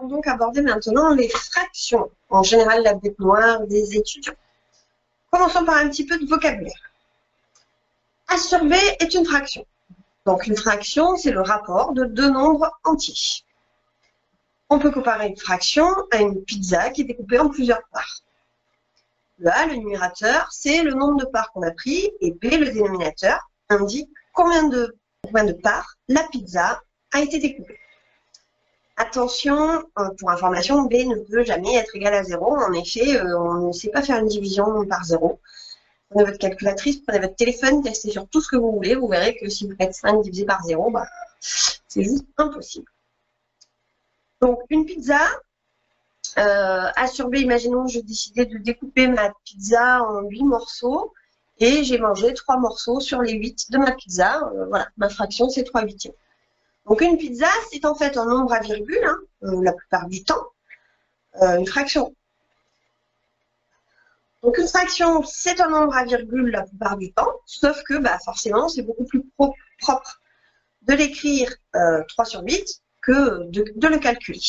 allons donc aborder maintenant les fractions, en général la bête noire des étudiants. Commençons par un petit peu de vocabulaire. A sur B est une fraction. Donc une fraction, c'est le rapport de deux nombres entiers. On peut comparer une fraction à une pizza qui est découpée en plusieurs parts. Le A, le numérateur, c'est le nombre de parts qu'on a pris, et B, le dénominateur, indique combien de parts la pizza a été découpée. Attention, pour information, B ne peut jamais être égal à 0. En effet, on ne sait pas faire une division par 0. Prenez votre calculatrice, prenez votre téléphone, testez sur tout ce que vous voulez. Vous verrez que si vous faites 5 divisé par 0, bah, c'est juste impossible. Donc, une pizza, A sur B, imaginons, je décidais de découper ma pizza en 8 morceaux et j'ai mangé 3 morceaux sur les 8 de ma pizza. Voilà, ma fraction, c'est 3/8. Donc, une pizza, c'est en fait un nombre à virgule, hein, la plupart du temps, une fraction. Donc, une fraction, c'est un nombre à virgule la plupart du temps, sauf que bah, forcément, c'est beaucoup plus propre de l'écrire 3 sur 8 que de le calculer.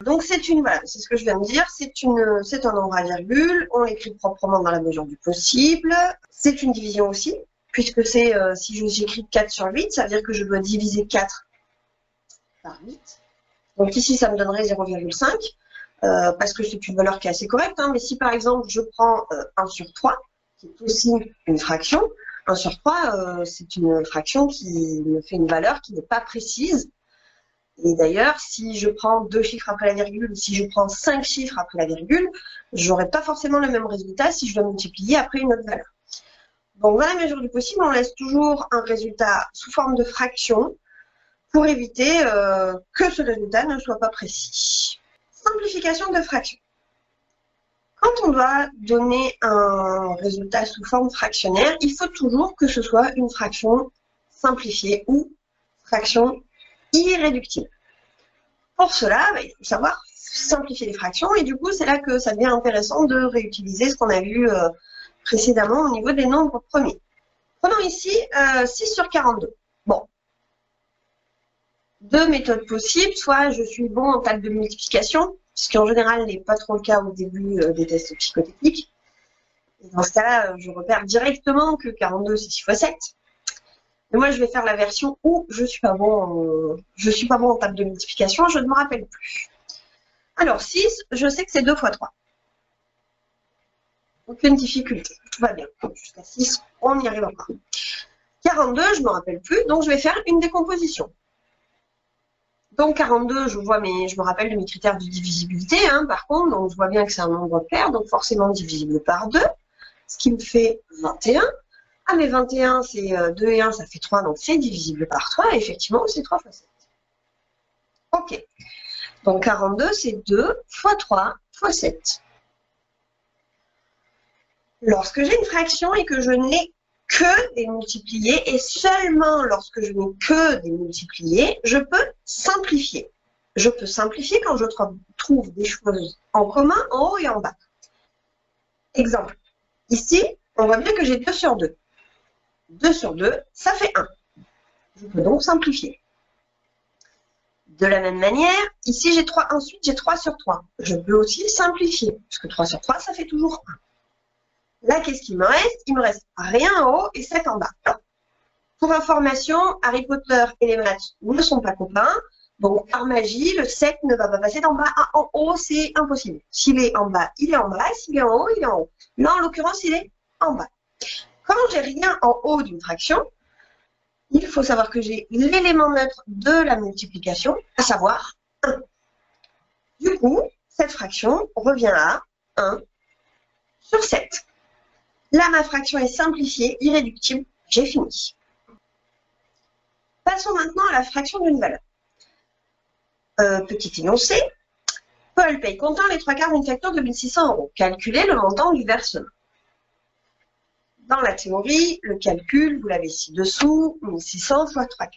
Donc, voilà, c'est ce que je viens de dire, c'est un nombre à virgule, on l'écrit proprement dans la mesure du possible. C'est une division aussi, puisque c'est si j'écris 4 sur 8, ça veut dire que je dois diviser 4 par 8. Donc ici, ça me donnerait 0,5. Parce que c'est une valeur qui est assez correcte, hein, mais si par exemple je prends 1 sur 3, qui est aussi une fraction, 1 sur 3, c'est une fraction qui me fait une valeur qui n'est pas précise. Et d'ailleurs, si je prends 2 chiffres après la virgule, ou si je prends 5 chiffres après la virgule, je n'aurai pas forcément le même résultat si je dois multiplier après une autre valeur. Donc dans la mesure du possible, on laisse toujours un résultat sous forme de fraction pour éviter que ce résultat ne soit pas précis. Simplification de fraction. Quand on doit donner un résultat sous forme fractionnaire, il faut toujours que ce soit une fraction simplifiée ou fraction irréductible. Pour cela, il faut savoir simplifier les fractions et du coup, c'est là que ça devient intéressant de réutiliser ce qu'on a vu précédemment au niveau des nombres premiers. Prenons ici 6 sur 42. Bon. Deux méthodes possibles, soit je suis bon en table de multiplication, ce qui en général n'est pas trop le cas au début des tests psychotechniques. Et dans ce cas-là, je repère directement que 42 c'est 6 fois 7. Mais moi, je vais faire la version où je suis pas bon en table de multiplication, je ne me rappelle plus. Alors 6, je sais que c'est 2 fois 3. Aucune difficulté, tout va bien. Jusqu'à 6, on y arrivera. 42, je ne me rappelle plus, donc je vais faire une décomposition. Donc 42, je me rappelle de mes critères de divisibilité, hein, par contre, donc je vois bien que c'est un nombre pair, donc forcément divisible par 2, ce qui me fait 21. Ah mais 21, c'est 2 et 1, ça fait 3, donc c'est divisible par 3, et effectivement, c'est 3 fois 7. Ok, donc 42, c'est 2 fois 3 fois 7. Lorsque j'ai une fraction et que je n'ai que des multipliés, et seulement lorsque je n'ai que des multipliés, je peux simplifier. Je peux simplifier quand je trouve des choses en commun en haut et en bas. Exemple, ici, on voit bien que j'ai 2 sur 2. 2 sur 2, ça fait 1. Je peux donc simplifier. De la même manière, ici, ensuite, j'ai 3 sur 3. Je peux aussi simplifier, puisque 3 sur 3, ça fait toujours 1. Là, qu'est-ce qu'il me reste? Il me reste rien en haut et 7 en bas. Pour information, Harry Potter et les maths ne sont pas copains. Donc, par magie, le 7 ne va pas passer d'en bas à en haut, c'est impossible. S'il est en bas, il est en bas. S'il est en haut, il est en haut. Là, en l'occurrence, il est en bas. Quand j'ai rien en haut d'une fraction, il faut savoir que j'ai l'élément neutre de la multiplication, à savoir 1. Du coup, cette fraction revient à 1 sur 7. Là, ma fraction est simplifiée, irréductible, j'ai fini. Passons maintenant à la fraction d'une valeur. Petit énoncé. Paul paye comptant les 3/4 d'une facture de 1 600 €. Calculez le montant du versement. Dans la théorie, le calcul, vous l'avez ci-dessous, 1600 fois 3/4.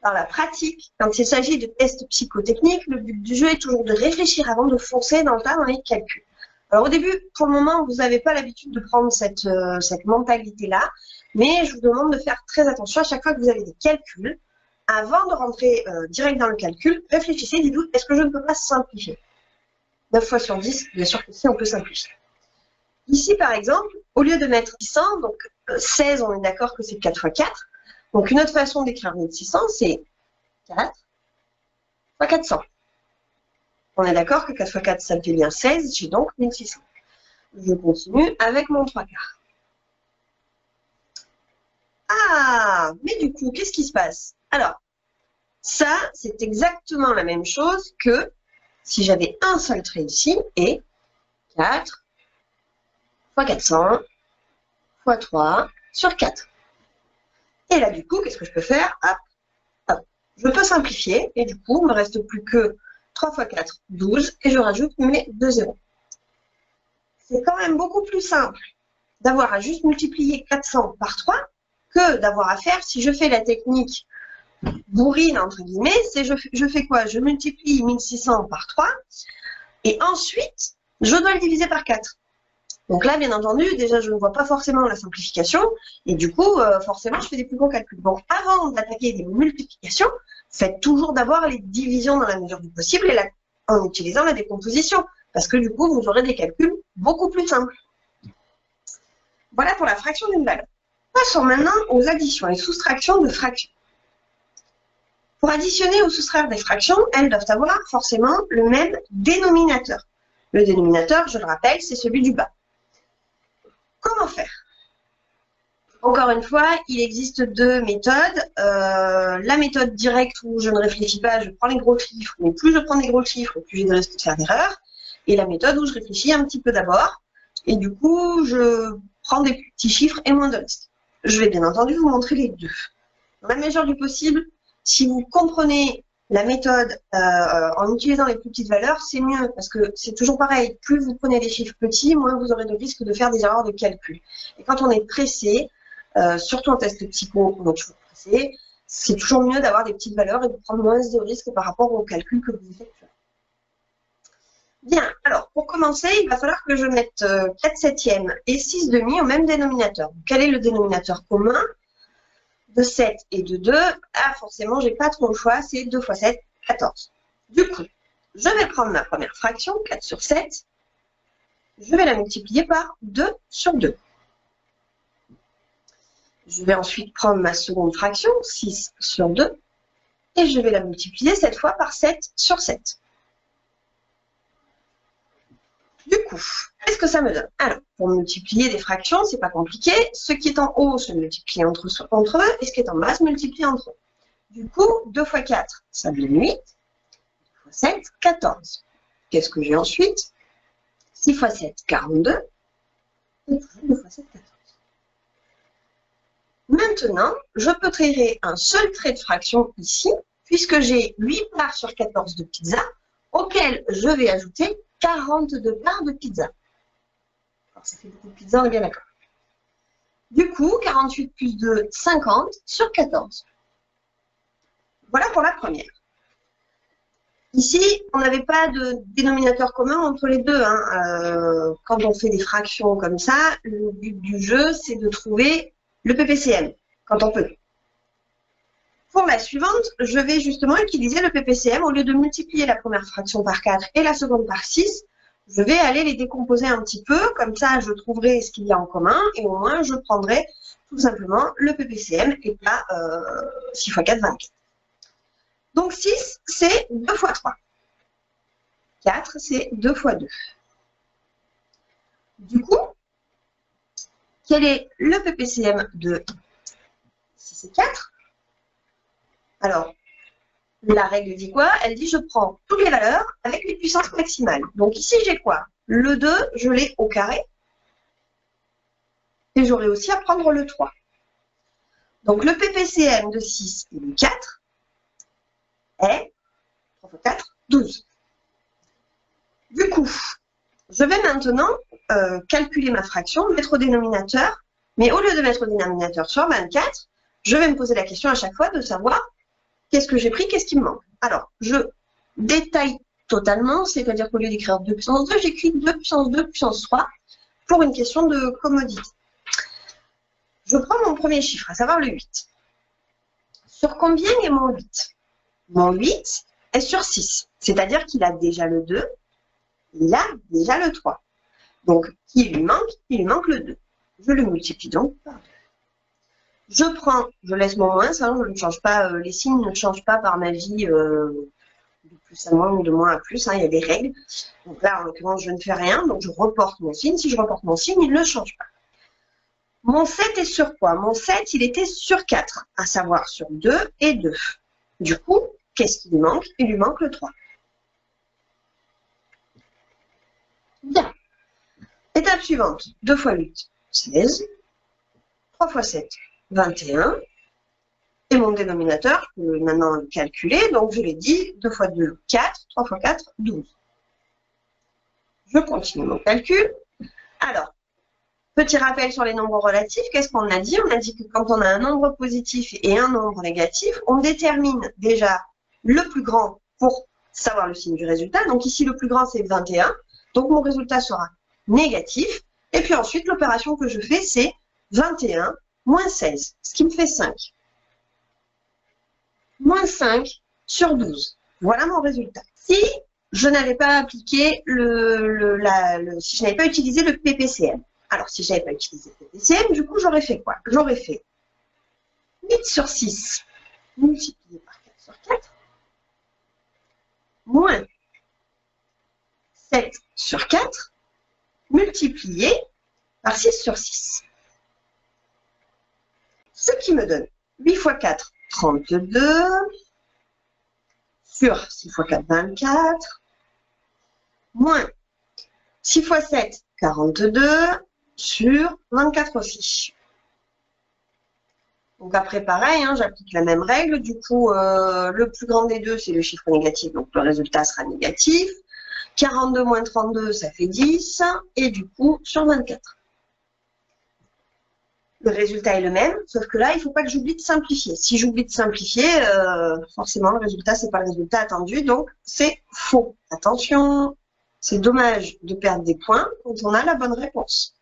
Dans la pratique, quand il s'agit de tests psychotechniques, le but du jeu est toujours de réfléchir avant de foncer dans le tas dans les calculs. Alors au début, pour le moment, vous n'avez pas l'habitude de prendre cette mentalité-là, mais je vous demande de faire très attention à chaque fois que vous avez des calculs. avant de rentrer direct dans le calcul, réfléchissez, dites-vous, est-ce que je ne peux pas simplifier? 9 fois sur 10, bien sûr que si, on peut simplifier. Ici, par exemple, au lieu de mettre 600, donc 16, on est d'accord que c'est 4 fois 4. Donc, une autre façon d'écrire 1600, c'est 4 fois 400. On est d'accord que 4 fois 4, ça fait bien 16, j'ai donc 1600. Je continue avec mon 3 quarts. Ah, mais du coup, qu'est-ce qui se passe? Alors, ça, c'est exactement la même chose que si j'avais un seul trait ici et 4 fois 400 fois 3 sur 4. Et là, du coup, qu'est-ce que je peux faire? Hop, hop. Je peux simplifier et du coup, il ne me reste plus que 3 fois 4, 12 et je rajoute mes 2 zéros. C'est quand même beaucoup plus simple d'avoir à juste multiplier 400 par 3 que d'avoir à faire, si je fais la technique bourrine, entre guillemets, c'est je fais quoi? Je multiplie 1600 par 3 et ensuite, je dois le diviser par 4. Donc là, bien entendu, déjà, je ne vois pas forcément la simplification et du coup, forcément, je fais des plus gros calculs. Donc, avant d'attaquer des multiplications, faites toujours d'abord les divisions dans la mesure du possible et en utilisant la décomposition parce que du coup, vous aurez des calculs beaucoup plus simples. Voilà pour la fraction d'une valeur. Passons maintenant aux additions et soustractions de fractions. Pour additionner ou soustraire des fractions, elles doivent avoir forcément le même dénominateur. Le dénominateur, je le rappelle, c'est celui du bas. Comment faire? Encore une fois, il existe deux méthodes. La méthode directe où je ne réfléchis pas, je prends les gros chiffres, mais plus je prends des gros chiffres, plus j'ai de risque de faire d'erreur. Et la méthode où je réfléchis un petit peu d'abord, et du coup, je prends des petits chiffres et moins de risque. Je vais bien entendu vous montrer les deux. Dans la mesure du possible, si vous comprenez la méthode en utilisant les plus petites valeurs, c'est mieux parce que c'est toujours pareil. Plus vous prenez des chiffres petits, moins vous aurez de risque de faire des erreurs de calcul. Et quand on est pressé, surtout en test psycho, on est toujours pressé, c'est toujours mieux d'avoir des petites valeurs et de prendre moins de risques par rapport au calcul que vous effectuez. Bien, alors pour commencer, il va falloir que je mette 4 septièmes et 6 demi au même dénominateur. Quel est le dénominateur commun de 7 et de 2? Ah, forcément, j'ai pas trop le choix, c'est 2 fois 7, 14. Du coup, je vais prendre ma première fraction, 4 sur 7, je vais la multiplier par 2 sur 2. Je vais ensuite prendre ma seconde fraction, 6 sur 2, et je vais la multiplier cette fois par 7 sur 7. Du coup, qu'est-ce que ça me donne? Alors, pour multiplier des fractions, c'est pas compliqué. Ce qui est en haut se multiplie entre eux, et ce qui est en bas se multiplie entre eux. Du coup, 2 fois 4, ça donne 8. 2 fois 7, 14. Qu'est-ce que j'ai ensuite? 6 fois 7, 42. Et toujours 2 fois 7, 14. Maintenant, je peux traiter un seul trait de fraction ici, puisque j'ai 8 parts sur 14 de pizza, auquel je vais ajouter 42 parts de pizza. Alors, ça fait beaucoup de pizza, on est bien d'accord. Du coup, 48 plus 2, 50 sur 14. Voilà pour la première. Ici, on n'avait pas de dénominateur commun entre les deux. Quand on fait des fractions comme ça, le but du jeu, c'est de trouver le PPCM, quand on peut. Pour la suivante, je vais justement utiliser le PPCM. Au lieu de multiplier la première fraction par 4 et la seconde par 6, je vais aller les décomposer un petit peu. Comme ça, je trouverai ce qu'il y a en commun et au moins, je prendrai tout simplement le PPCM et pas 6 fois 4, 24. Donc 6, c'est 2 fois 3. 4, c'est 2 fois 2. Du coup, quel est le PPCM de 6 et 4? Alors, la règle dit quoi? Elle dit je prends toutes les valeurs avec les puissances maximales. Donc ici, j'ai quoi? Le 2, je l'ai au carré. Et j'aurai aussi à prendre le 3. Donc le PPCM de 6 et de 4 est 3 fois 4, 12. Du coup, je vais maintenant calculer ma fraction, mettre au dénominateur. Mais au lieu de mettre au dénominateur sur 24, je vais me poser la question à chaque fois de savoir qu'est-ce que j'ai pris, qu'est-ce qui me manque. Alors, je détaille totalement, c'est-à-dire qu'au lieu d'écrire 2 puissance 2, j'écris 2 puissance 2 puissance 3 pour une question de commodité. Je prends mon premier chiffre, à savoir le 8. Sur combien est mon 8? Mon 8 est sur 6, c'est-à-dire qu'il a déjà le 2, il a déjà le 3. Donc, qui lui manque? Il lui manque le 2. Je le multiplie donc par 2. Je laisse mon moins, ça, je ne change pas, les signes ne changent pas par magie de plus à moins ou de moins à plus, hein, il y a des règles. Donc là, en l'occurrence, je ne fais rien, donc je reporte mon signe. Si je reporte mon signe, il ne change pas. Mon 7 est sur quoi? Mon 7, il était sur 4, à savoir sur 2 et 2. Du coup, qu'est-ce qui lui manque? Il lui manque le 3. Bien. Étape suivante. 2 fois 8, 16. 3 fois 7, 21. Et mon dénominateur, je peux maintenant le calculer. Donc, je l'ai dit, 2 fois 2, 4. 3 fois 4, 12. Je continue mon calcul. Alors, petit rappel sur les nombres relatifs. Qu'est-ce qu'on a dit? On a dit que quand on a un nombre positif et un nombre négatif, on détermine déjà le plus grand pour savoir le signe du résultat. Donc, ici, le plus grand, c'est 21. Donc, mon résultat sera négatif. Et puis ensuite, l'opération que je fais, c'est 21 moins 16, ce qui me fait 5. Moins 5 sur 12. Voilà mon résultat. Si je n'avais pas appliqué si je n'avais pas utilisé le PPCM. Alors, si je n'avais pas utilisé le PPCM, du coup, j'aurais fait quoi? J'aurais fait 8 sur 6 multiplié par 4 sur 4, moins 7 sur 4 multiplié par 6 sur 6. Ce qui me donne 8 fois 4, 32, sur 6 fois 4, 24, moins 6 fois 7, 42, sur 24 aussi. Donc après, pareil, hein, j'applique la même règle. Du coup, le plus grand des deux, c'est le chiffre négatif, donc le résultat sera négatif. 42 moins 32, ça fait 10, et du coup, sur 24. Le résultat est le même, sauf que là, il ne faut pas que j'oublie de simplifier. Si j'oublie de simplifier, forcément, le résultat, ce n'est pas le résultat attendu, donc c'est faux. Attention, c'est dommage de perdre des points quand on a la bonne réponse.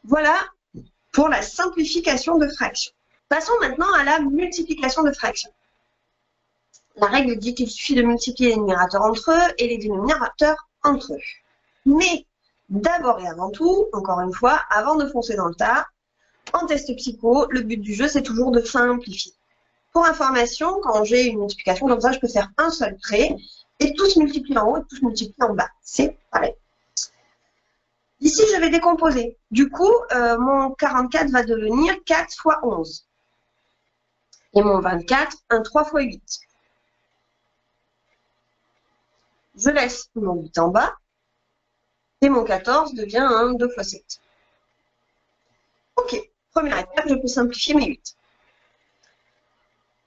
Voilà pour la simplification de fractions. Passons maintenant à la multiplication de fractions. La règle dit qu'il suffit de multiplier les numérateurs entre eux et les dénominateurs entre eux. Mais d'abord et avant tout, encore une fois, avant de foncer dans le tas, en test psycho, le but du jeu, c'est toujours de simplifier. Pour information, quand j'ai une multiplication comme ça, je peux faire un seul trait et tous multiplier en haut et tous multiplier en bas. C'est pareil. Ici, je vais décomposer. Du coup, mon 44 va devenir 4 fois 11. Et mon 24, un 3 fois 8. Je laisse mon 8 en bas. Et mon 14 devient un 2 fois 7. Ok, première étape, je peux simplifier mes 8.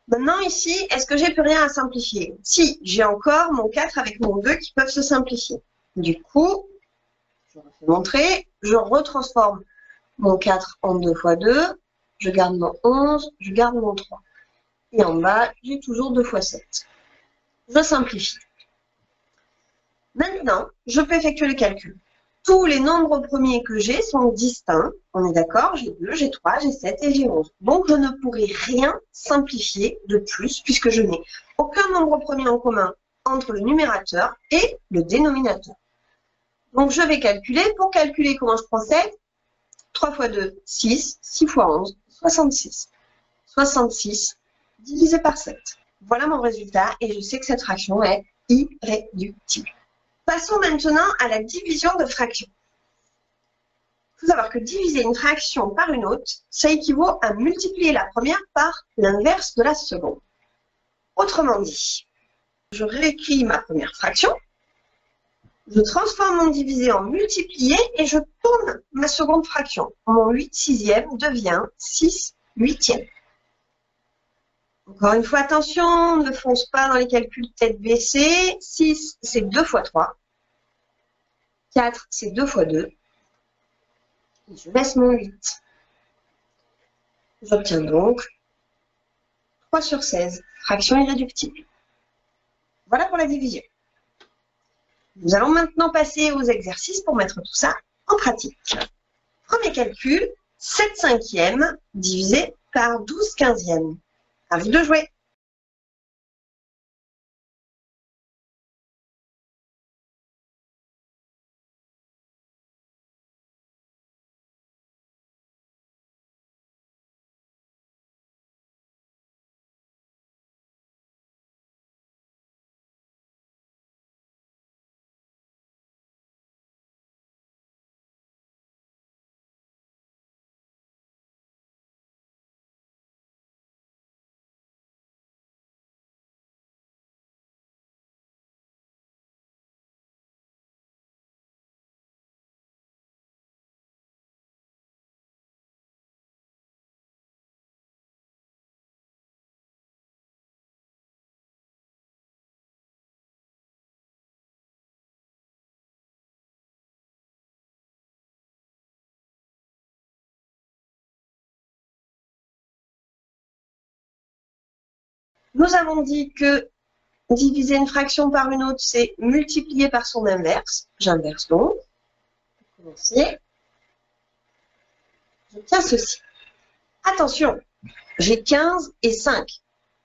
Maintenant ici, est-ce que j'ai plus rien à simplifier? Si, j'ai encore mon 4 avec mon 2 qui peuvent se simplifier. Du coup, je refais mon trait, je retransforme mon 4 en 2 fois 2, je garde mon 11, je garde mon 3. Et en bas, j'ai toujours 2 fois 7. Je simplifie. Maintenant, je peux effectuer le calcul. Tous les nombres premiers que j'ai sont distincts. On est d'accord, j'ai 2, j'ai 3, j'ai 7 et j'ai 11. Donc, je ne pourrai rien simplifier de plus puisque je n'ai aucun nombre premier en commun entre le numérateur et le dénominateur. Donc, je vais calculer. Pour calculer comment je procède, 3 fois 2, 6, 6 fois 11, 66. 66 divisé par 7. Voilà mon résultat et je sais que cette fraction est irréductible. Passons maintenant à la division de fractions. Il faut savoir que diviser une fraction par une autre, ça équivaut à multiplier la première par l'inverse de la seconde. Autrement dit, je réécris ma première fraction, je transforme mon divisé en multiplié et je tourne ma seconde fraction. Mon 8 sixième devient 6 huitièmes. Encore une fois, attention, ne fonce pas dans les calculs tête baissée. 6, c'est 2 fois 3. 4, c'est 2 fois 2. Et je laisse mon 8. J'obtiens donc 3 sur 16, fraction irréductible. Voilà pour la division. Nous allons maintenant passer aux exercices pour mettre tout ça en pratique. Premier calcul, 7 cinquièmes divisé par 12/15. À vous de jouer. Nous avons dit que diviser une fraction par une autre, c'est multiplier par son inverse. J'inverse donc. Pour commencer, j'obtiens ceci. Attention, j'ai 15 et 5.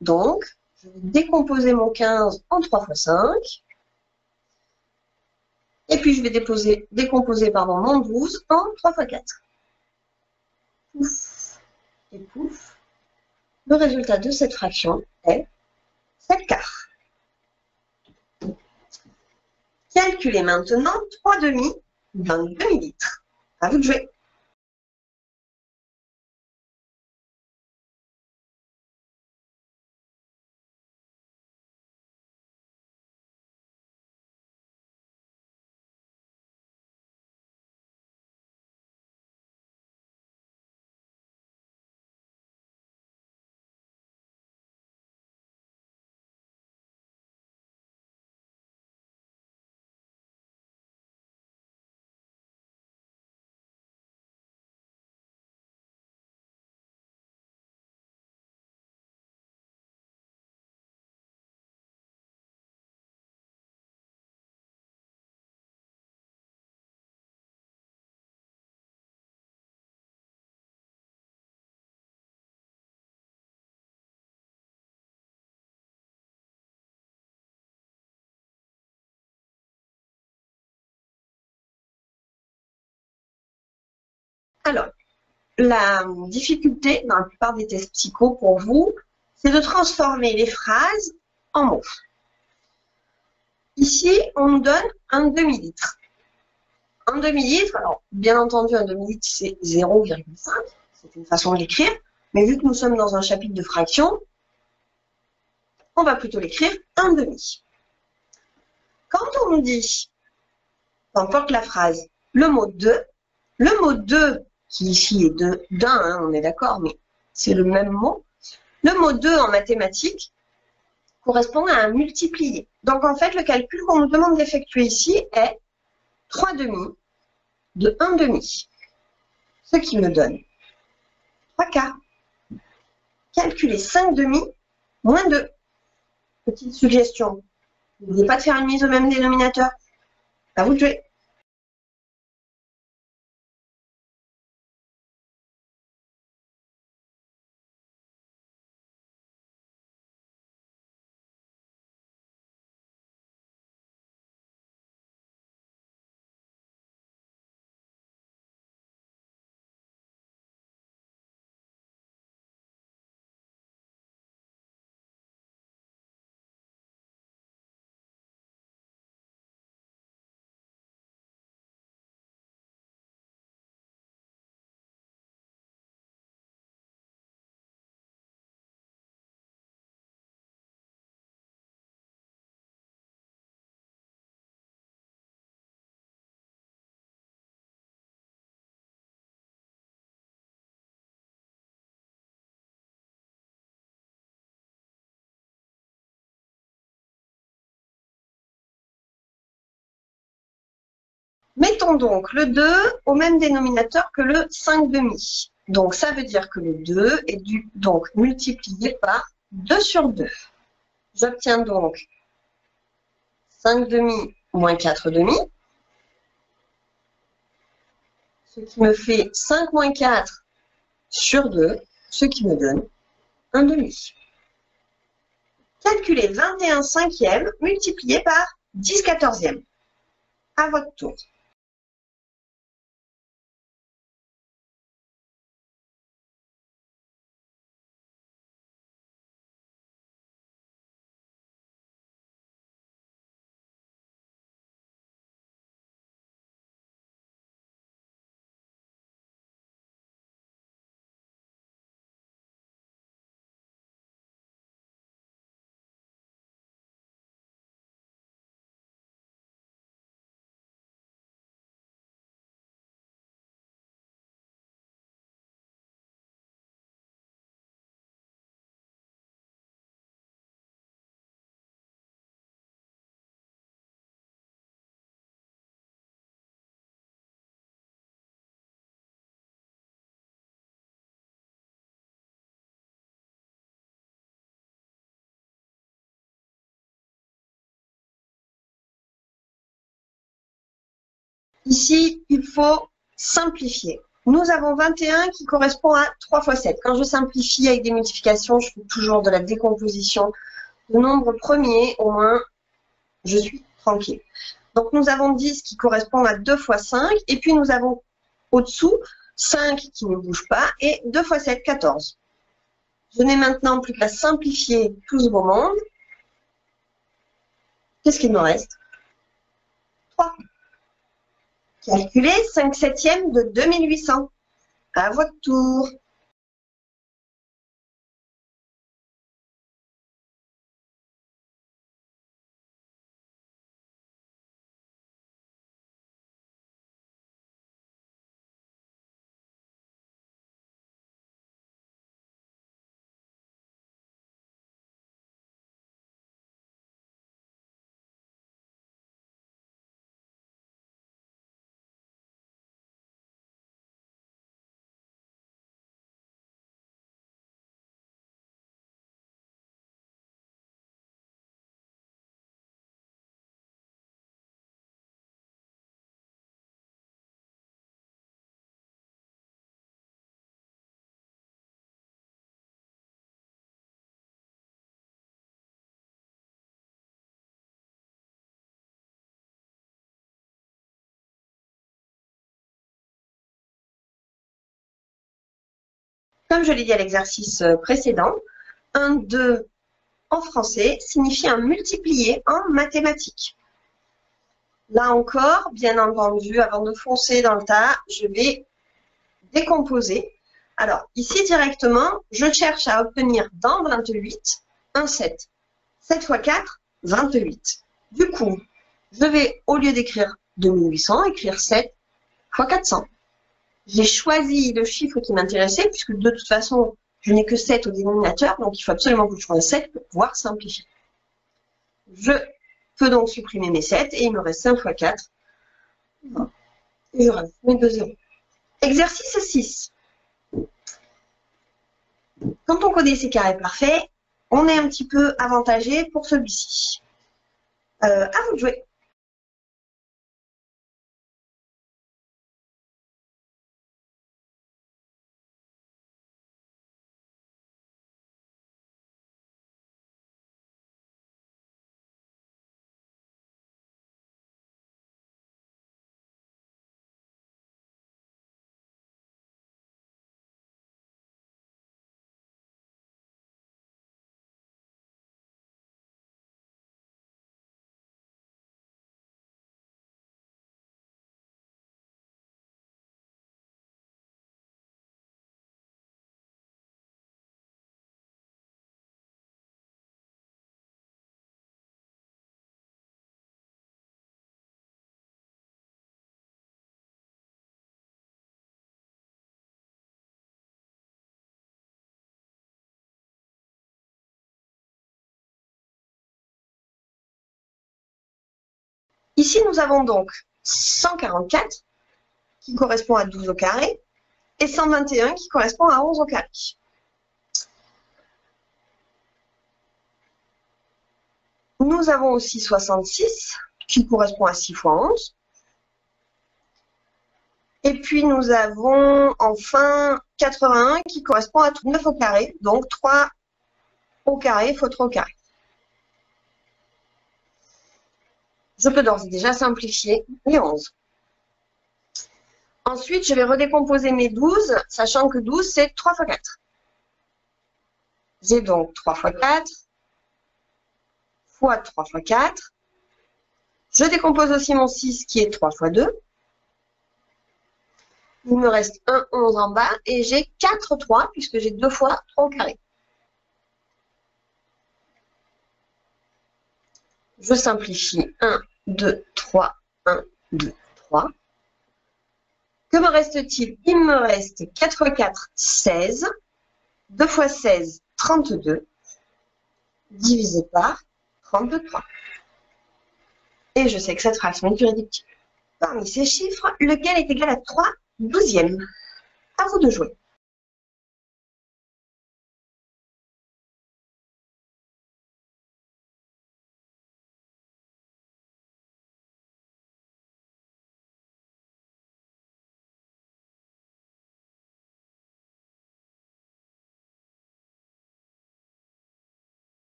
Donc, je vais décomposer mon 15 en 3 fois 5. Et puis, je vais décomposer mon 12 en 3 fois 4. Pouf et pouf. Le résultat de cette fraction est 7 quarts. Calculez maintenant 3 demi d'un demi-litre. À vous de jouer. Alors, la difficulté dans la plupart des tests psycho pour vous, c'est de transformer les phrases en mots. Ici, on nous donne un demi-litre. Un demi-litre, alors bien entendu, un demi-litre, c'est 0,5. C'est une façon de l'écrire. Mais vu que nous sommes dans un chapitre de fractions, on va plutôt l'écrire un demi. Quand on nous dit, peu importe la phrase, le mot de, qui ici est d'un, on est d'accord, mais c'est le même mot. Le mot 2 en mathématiques correspond à un multiplié. Donc en fait, le calcul qu'on nous demande d'effectuer ici est 3 demi de 1 demi. Ce qui me donne 3 quarts. Calculer 5 demi moins 2. Petite suggestion. N'oubliez pas de faire une mise au même dénominateur. À vous de jouer. Mettons donc le 2 au même dénominateur que le 5 demi. Donc ça veut dire que le 2 est donc multiplié par 2 sur 2. J'obtiens donc 5 demi moins 4 demi, ce qui me fait 5 moins 4 sur 2, ce qui me donne un demi. Calculez 21 cinquièmes multiplié par 10 quatorzièmes. À votre tour. Ici, il faut simplifier. Nous avons 21 qui correspond à 3 fois 7. Quand je simplifie avec des multiplications, je fais toujours de la décomposition de nombres premiers, au moins je suis tranquille. Donc nous avons 10 qui correspond à 2 fois 5, et puis nous avons au-dessous 5 qui ne bouge pas, et 2 fois 7, 14. Je n'ai maintenant plus qu'à simplifier tout ce beau monde. Qu'est-ce qu'il me reste? 3. Calculez 5 septièmes de 2800. À votre tour. Comme je l'ai dit à l'exercice précédent, un 2 en français signifie un multiplié en mathématiques. Là encore, bien entendu, avant de foncer dans le tas, je vais décomposer. Alors, ici directement, je cherche à obtenir dans 28 un 7. 7 fois 4, 28. Du coup, je vais, au lieu d'écrire 2800, écrire 7 fois 400. J'ai choisi le chiffre qui m'intéressait, puisque de toute façon, je n'ai que 7 au dénominateur, donc il faut absolument que je choisisse 7 pour pouvoir simplifier. Je peux donc supprimer mes 7, et il me reste 5 fois 4. Et je rajoute mes 2 zéros. Exercice 6. Quand on connaît ces carrés parfaits, on est un petit peu avantagé pour celui-ci. À vous de jouer. Ici, nous avons donc 144 qui correspond à 12 au carré et 121 qui correspond à 11 au carré. Nous avons aussi 66 qui correspond à 6 fois 11. Et puis nous avons enfin 81 qui correspond à 9 au carré, donc 3 au carré fois 3 au carré. Je peux d'ores et déjà simplifier les 11. Ensuite, je vais redécomposer mes 12, sachant que 12, c'est 3 fois 4. J'ai donc 3 fois 4 fois 3 fois 4. Je décompose aussi mon 6 qui est 3 fois 2. Il me reste un 11 en bas et j'ai 4 3 puisque j'ai 2 fois 3 au carré. Je simplifie 1, 2, 3, 1, 2, 3. Que me reste-t-il? Il me reste 4 fois 4, 16. 2 fois 16, 32. Divisé par 33. Et je sais que cette fraction est irréductible. Parmi ces chiffres, lequel est égal à 3 douzièmes? À vous de jouer.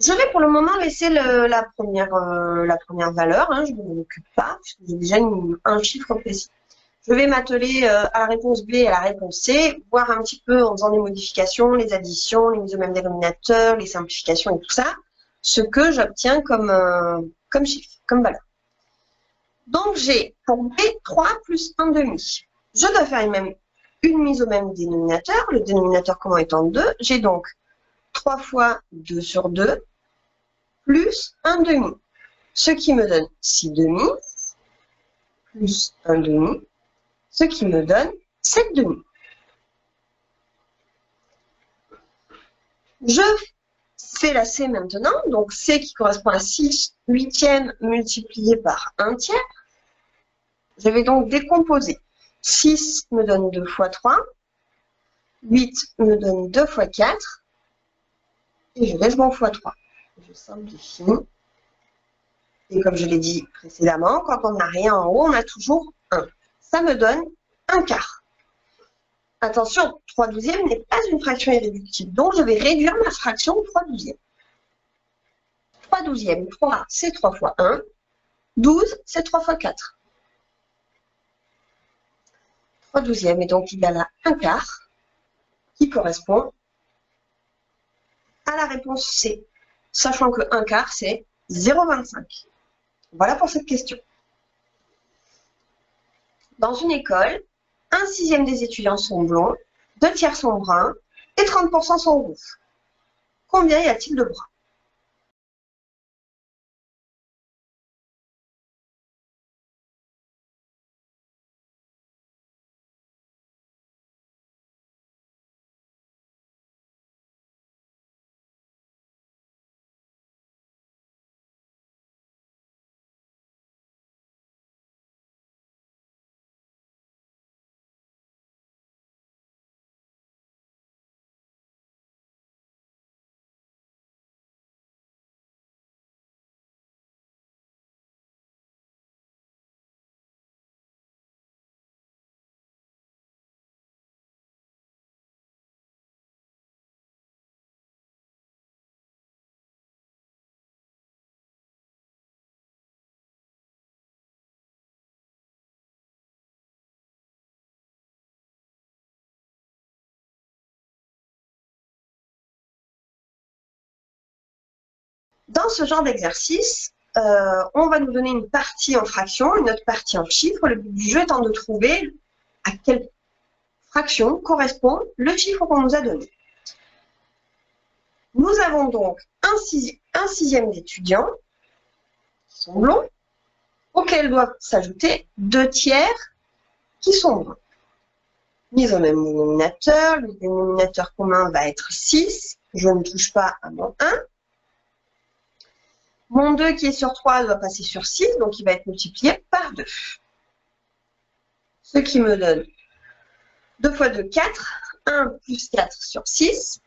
Je vais pour le moment laisser la première valeur. Je ne m'en occupe pas, puisque j'ai déjà un chiffre précis. Je vais m'atteler à la réponse B et à la réponse C, voir un petit peu en faisant des modifications, les additions, les mises au même dénominateur, les simplifications et tout ça, ce que j'obtiens comme chiffre, comme valeur. Donc j'ai pour B 3 plus 1 demi. Je dois faire une mise au même dénominateur, le dénominateur comment étant 2. J'ai donc 3 fois 2 sur 2 plus 1 demi, ce qui me donne 6 demi, plus 1 demi, ce qui me donne 7 demi. Je fais la C maintenant, donc C qui correspond à 6 huitièmes multiplié par 1 tiers. Je vais donc décomposer. 6 me donne 2 fois 3, 8 me donne 2 fois 4, et je laisse mon fois 3. Je simplifie. Et comme je l'ai dit précédemment, quand on n'a rien en haut, on a toujours 1. Ça me donne 1 quart. Attention, 3 douzièmes n'est pas une fraction irréductible, donc je vais réduire ma fraction 3 douzièmes. 3 douzièmes, 3, c'est 3 fois 1. 12, c'est 3 fois 4. 3 douzièmes est donc égal à 1 quart, qui correspond à la réponse C, sachant que 1 quart, c'est 0,25. Voilà pour cette question. Dans une école, 1/6 des étudiants sont blonds, 2 tiers sont bruns et 30% sont roux. Combien y a-t-il de bruns? Dans ce genre d'exercice, on va nous donner une partie en fraction, une autre partie en chiffres. Le but du jeu étant de trouver à quelle fraction correspond le chiffre qu'on nous a donné. Nous avons donc un sixième d'étudiants qui sont blonds, auxquels doivent s'ajouter 2 tiers qui sont bruns. Mise au même dénominateur, le dénominateur commun va être 6, je ne touche pas à mon 1. Mon 2 qui est sur 3 doit passer sur 6, donc il va être multiplié par 2. Ce qui me donne 2 fois 2, 4, 1 plus 4 sur 6,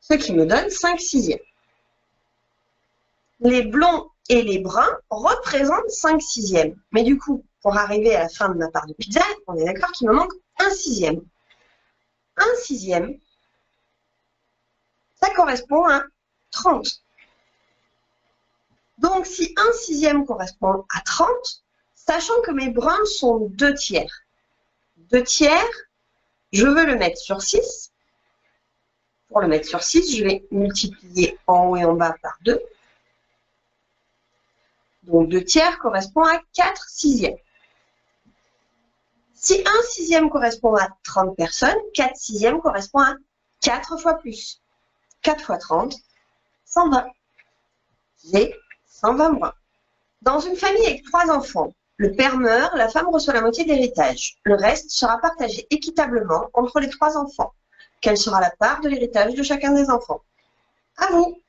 ce qui me donne 5 sixièmes. Les blonds et les bruns représentent 5 sixièmes. Mais du coup, pour arriver à la fin de ma part de pizza, on est d'accord qu'il me manque 1 sixième. 1 sixième, ça correspond à 30. Donc, si 1 sixième correspond à 30, sachant que mes bruns sont 2 tiers. 2 tiers, je veux le mettre sur 6. Pour le mettre sur 6, je vais multiplier en haut et en bas par 2. Donc 2 tiers correspond à 4 sixièmes. Si 1 sixième correspond à 30 personnes, 4 sixièmes correspond à 4 fois plus. 4 fois 30, 120. J'ai 120 bruns. Dans une famille avec 3 enfants, le père meurt, la femme reçoit la moitié de l'héritage. Le reste sera partagé équitablement entre les 3 enfants. Quelle sera la part de l'héritage de chacun des enfants? À vous.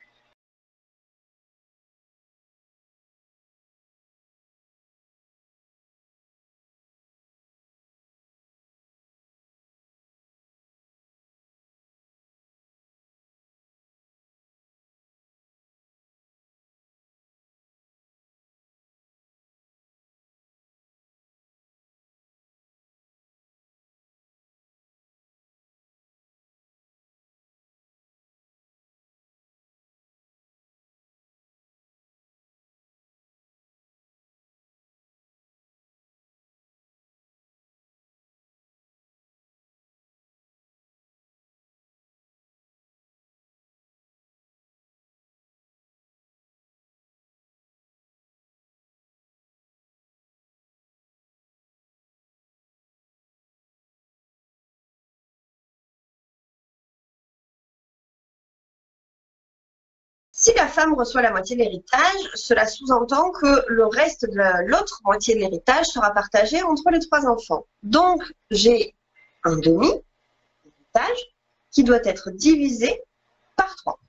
Si la femme reçoit la moitié de l'héritage, cela sous-entend que le reste de l'autre moitié de l'héritage sera partagé entre les 3 enfants. Donc, j'ai un demi-héritage qui doit être divisé par 3.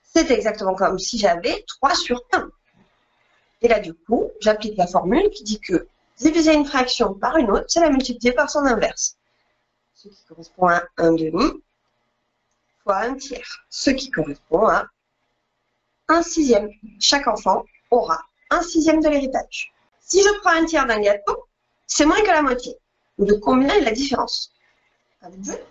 C'est exactement comme si j'avais 3 sur 1. Et là, du coup, j'applique la formule qui dit que diviser une fraction par une autre, c'est la multiplier par son inverse. Ce qui correspond à 1 demi fois 1 tiers. Ce qui correspond à 1 sixième. Chaque enfant aura 1 sixième de l'héritage. Si je prends 1 tiers d'un gâteau, c'est moins que la moitié. De combien est la différence? À vous de jouer.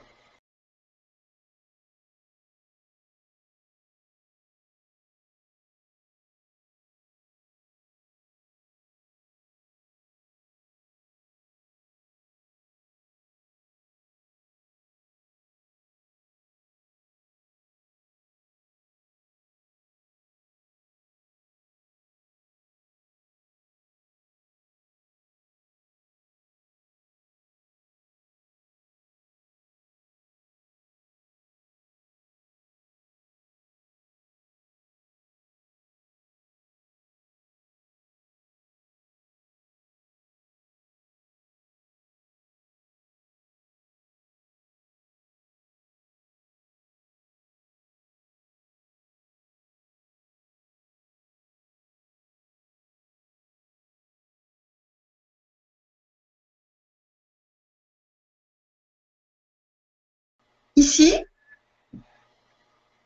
Ici,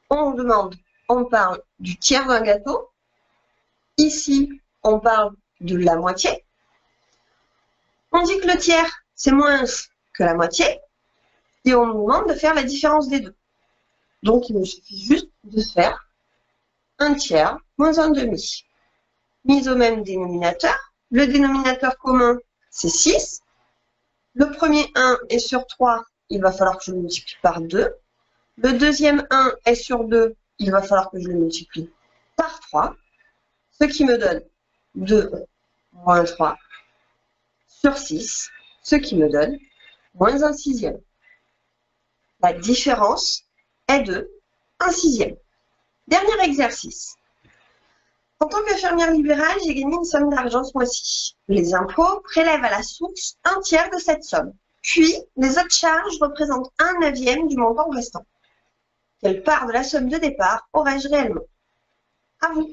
on parle du tiers d'un gâteau. Ici, on parle de la moitié. On dit que le tiers, c'est moins que la moitié. Et on nous demande de faire la différence des deux. Donc, il me suffit juste de faire 1 tiers moins 1 demi. Mise au même dénominateur. Le dénominateur commun, c'est 6. Le premier 1 est sur 3, il va falloir que je le multiplie par 2. Le deuxième 1 est sur 2, il va falloir que je le multiplie par 3. Ce qui me donne 2 moins 3 sur 6, ce qui me donne moins 1 sixième. La différence est de 1/6. Dernier exercice. En tant qu'infirmière libérale, j'ai gagné une somme d'argent ce mois-ci. Les impôts prélèvent à la source 1/3 de cette somme. Puis, les autres charges représentent 1/9 du montant restant. Quelle part de la somme de départ aurais-je réellement? À vous.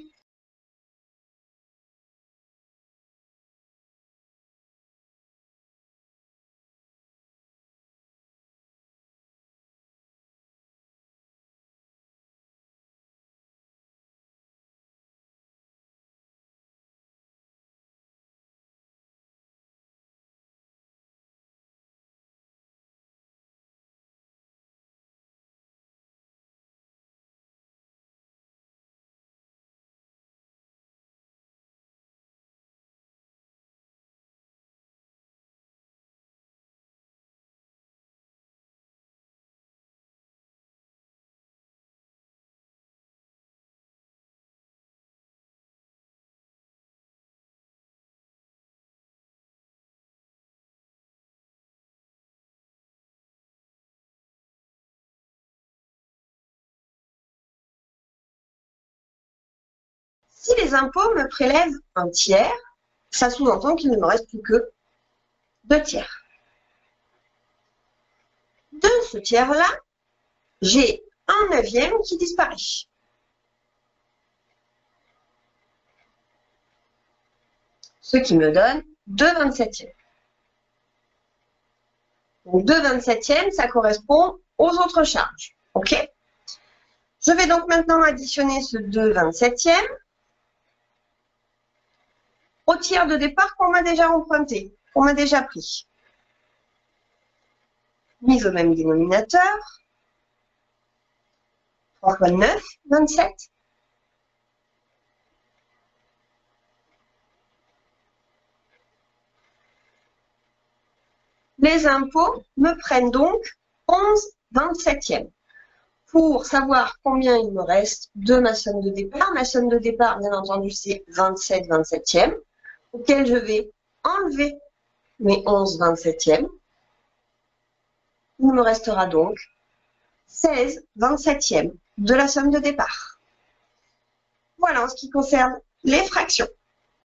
Si les impôts me prélèvent 1/3, ça sous-entend qu'il ne me reste plus que 2/3. De ce tiers-là, j'ai 1/9 qui disparaît. Ce qui me donne 2/27. Donc 2/27, ça correspond aux autres charges. OK? Je vais donc maintenant additionner ce 2/27 au tiers de départ qu'on m'a déjà emprunté, qu'on m'a déjà pris. Mise au même dénominateur. 3 fois 9, 27. Les impôts me prennent donc 11/27. Pour savoir combien il me reste de ma somme de départ, bien entendu, c'est 27/27, auquel je vais enlever mes 11/27. Il me restera donc 16/27 de la somme de départ. Voilà en ce qui concerne les fractions.